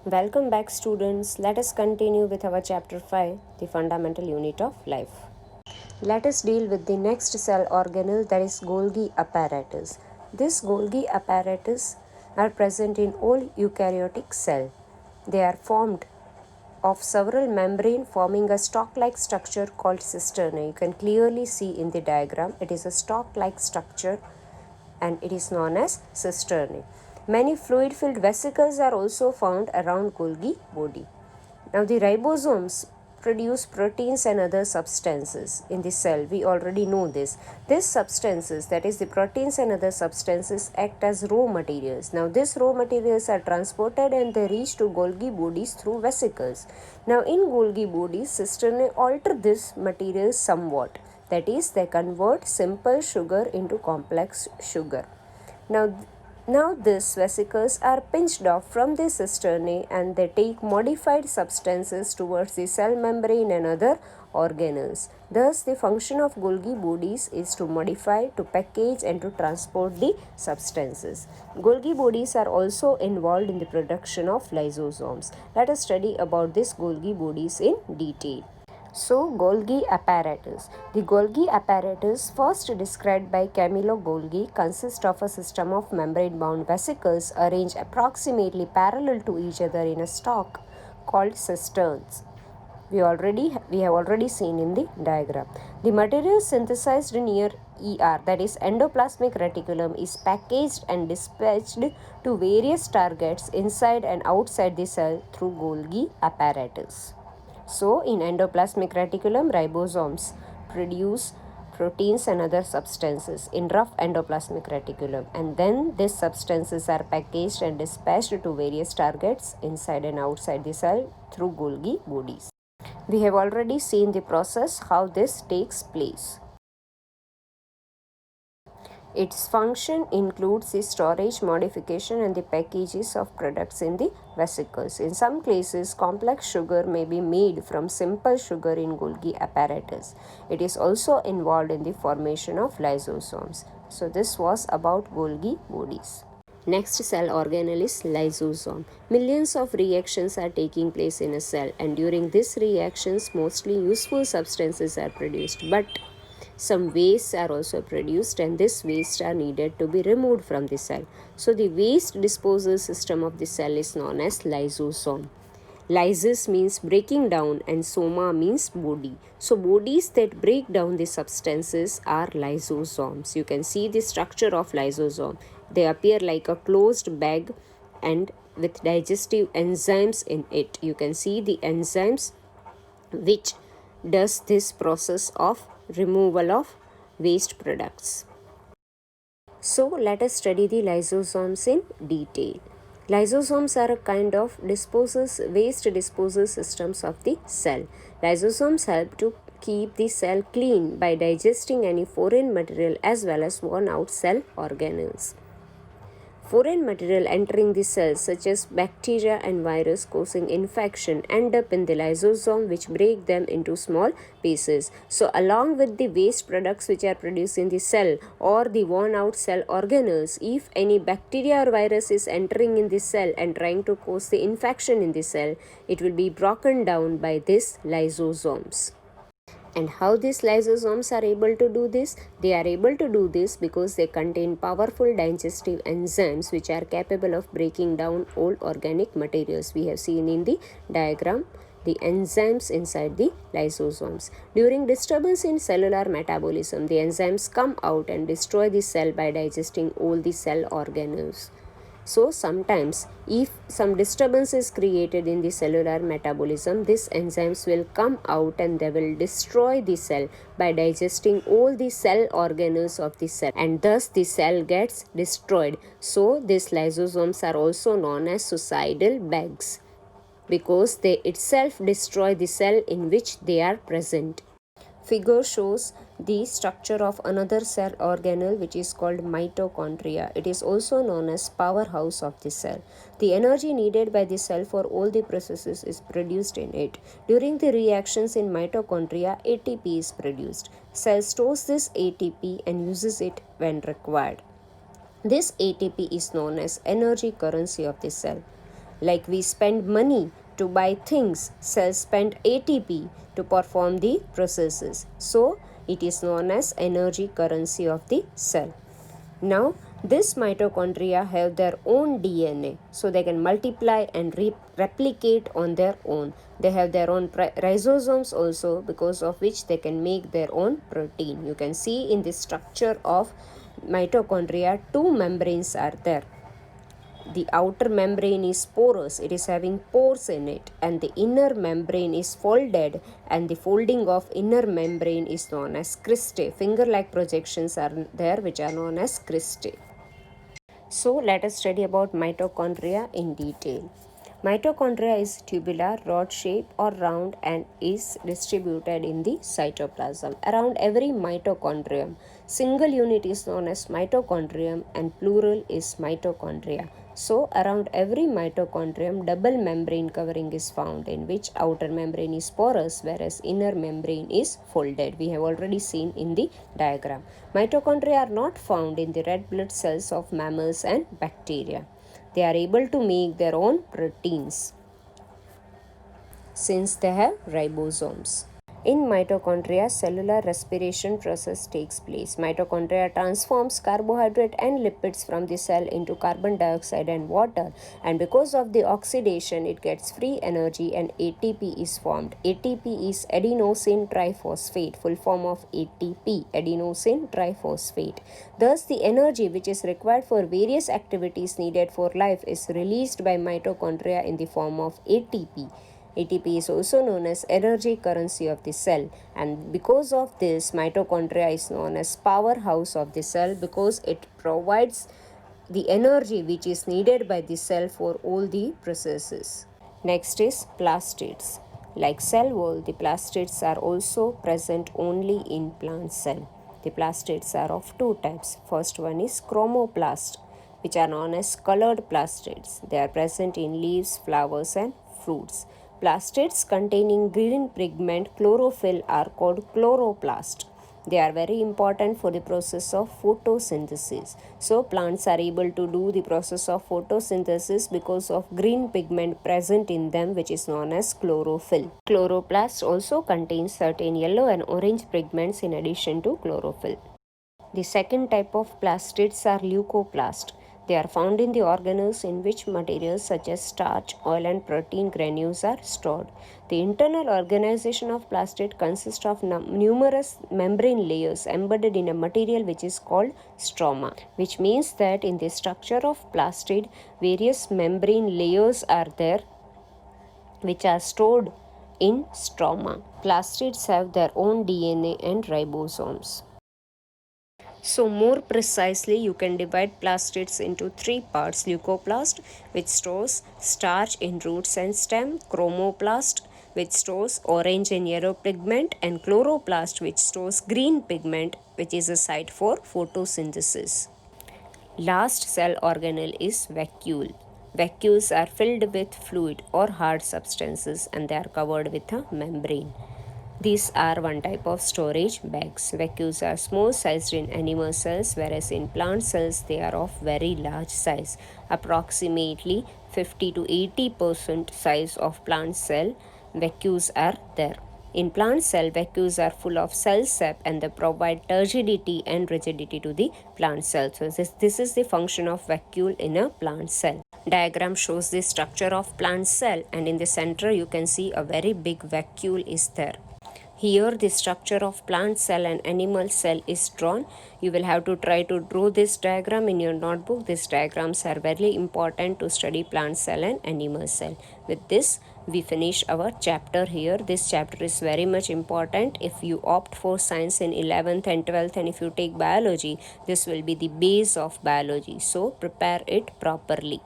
Welcome back, students. Let us continue with our chapter 5, the fundamental unit of life. Let us deal with the next cell organelle, that is Golgi apparatus. This Golgi apparatus are present in all eukaryotic cell. They are formed of several membrane forming a stalk-like structure called cisternae. You can clearly see in the diagram it is a stalk-like structure and it is known as cisternae. Many fluid-filled vesicles are also found around Golgi body. Now the ribosomes produce proteins and other substances in the cell. We already know this. These substances, that is the proteins and other substances, act as raw materials. Now these raw materials are transported and they reach to Golgi bodies through vesicles. Now in Golgi bodies, cisternae alter this material somewhat. That is, they convert simple sugar into complex sugar. Now these vesicles are pinched off from the cisternae and they take modified substances towards the cell membrane and other organelles. Thus, the function of Golgi bodies is to modify, to package and to transport the substances. Golgi bodies are also involved in the production of lysosomes. Let us study about these Golgi bodies in detail. So, Golgi apparatus. The Golgi apparatus, first described by Camillo Golgi, consists of a system of membrane-bound vesicles arranged approximately parallel to each other in a stalk called cisterns. We have already seen in the diagram. The material synthesized near ER, that is endoplasmic reticulum, is packaged and dispatched to various targets inside and outside the cell through Golgi apparatus. So, in endoplasmic reticulum, ribosomes produce proteins and other substances in rough endoplasmic reticulum, and then these substances are packaged and dispatched to various targets inside and outside the cell through Golgi bodies. We have already seen the process how this takes place. Its function includes the storage, modification and the packages of products in the vesicles. In some cases, complex sugar may be made from simple sugar in Golgi apparatus. It is also involved in the formation of lysosomes. So this was about Golgi bodies. Next cell organelle is lysosome. Millions of reactions are taking place in a cell, and during these reactions mostly useful substances are produced, but some wastes are also produced, and this waste are needed to be removed from the cell. So the waste disposal system of the cell is known as lysosome. Lysis means breaking down and soma means body. So bodies that break down the substances are lysosomes. You can see the structure of lysosome. They appear like a closed bag and with digestive enzymes in it. You can see the enzymes which does this process of removal of waste products. So let us study the lysosomes in detail. Lysosomes are a kind of waste disposal systems of the cell. Lysosomes help to keep the cell clean by digesting any foreign material as well as worn out cell organelles. Foreign material entering the cells such as bacteria and virus causing infection end up in the lysosome, which break them into small pieces. So along with the waste products which are produced in the cell or the worn out cell organelles, if any bacteria or virus is entering in the cell and trying to cause the infection in the cell, it will be broken down by these lysosomes. And how these lysosomes are able to do this? They are able to do this because they contain powerful digestive enzymes which are capable of breaking down all organic materials. We have seen in the diagram the enzymes inside the lysosomes. During disturbance in cellular metabolism, the enzymes come out and destroy the cell by digesting all the cell organelles. So sometimes if some disturbance is created in the cellular metabolism, these enzymes will come out and they will destroy the cell by digesting all the cell organelles of the cell, and thus the cell gets destroyed. So these lysosomes are also known as suicidal bags because they itself destroy the cell in which they are present. Figure shows the structure of another cell organelle which is called mitochondria. It is also known as powerhouse of the cell. The energy needed by the cell for all the processes is produced in it. During the reactions in mitochondria, ATP is produced. Cell stores this ATP and uses it when required. This ATP is known as energy currency of the cell. Like we spend money to buy things, cells spend ATP to perform the processes. So it is known as energy currency of the cell. Now, this mitochondria have their own DNA, so they can multiply and replicate on their own. They have their own rhizosomes also, because of which they can make their own protein. You can see in the structure of mitochondria, two membranes are there. The outer membrane is porous, it is having pores in it, and the inner membrane is folded, and the folding of inner membrane is known as cristae. Finger-like projections are there which are known as cristae. So let us study about mitochondria in detail. Mitochondria is tubular, rod-shaped or round and is distributed in the cytoplasm. Around every mitochondrium, single unit is known as mitochondrium and plural is mitochondria. So around every mitochondrium, double membrane covering is found, in which outer membrane is porous whereas inner membrane is folded. We have already seen in the diagram. Mitochondria are not found in the red blood cells of mammals and bacteria. They are able to make their own proteins since they have ribosomes. In mitochondria, cellular respiration process takes place. Mitochondria transforms carbohydrate and lipids from the cell into carbon dioxide and water, and because of the oxidation it gets free energy and ATP is formed. ATP is adenosine triphosphate, full form of ATP, adenosine triphosphate. Thus the energy which is required for various activities needed for life is released by mitochondria in the form of ATP. ATP is also known as energy currency of the cell, and because of this mitochondria is known as powerhouse of the cell, because it provides the energy which is needed by the cell for all the processes. Next is plastids. Like cell wall, the plastids are also present only in plant cell. The plastids are of two types. First one is chromoplast, which are known as colored plastids. They are present in leaves, flowers and fruits. Plastids containing green pigment chlorophyll are called chloroplast. They are very important for the process of photosynthesis. So plants are able to do the process of photosynthesis because of green pigment present in them, which is known as chlorophyll. Chloroplast also contains certain yellow and orange pigments in addition to chlorophyll. The second type of plastids are leucoplast. They are found in the organelles in which materials such as starch, oil and protein granules are stored. The internal organization of plastid consists of numerous membrane layers embedded in a material which is called stroma, which means that in the structure of plastid, various membrane layers are there which are stored in stroma. Plastids have their own DNA and ribosomes. So more precisely, you can divide plastids into three parts: leucoplast, which stores starch in roots and stem; chromoplast, which stores orange and yellow pigment; and chloroplast, which stores green pigment, which is a site for photosynthesis. Last cell organelle is vacuole. Vacuoles are filled with fluid or hard substances and they are covered with a membrane. These are one type of storage bags. Vacuoles are small sized in animal cells, whereas in plant cells they are of very large size. Approximately 50 to 80% size of plant cell vacuoles are there. In plant cell, vacuoles are full of cell sap and they provide turgidity and rigidity to the plant cell. So this is the function of vacuole in a plant cell. Diagram shows the structure of plant cell, and in the center you can see a very big vacuole is there. Here the structure of plant cell and animal cell is drawn. You will have to try to draw this diagram in your notebook. These diagrams are very important to study plant cell and animal cell. With this, we finish our chapter here. This chapter is very much important. If you opt for science in 11th and 12th, and if you take biology, this will be the base of biology. So prepare it properly.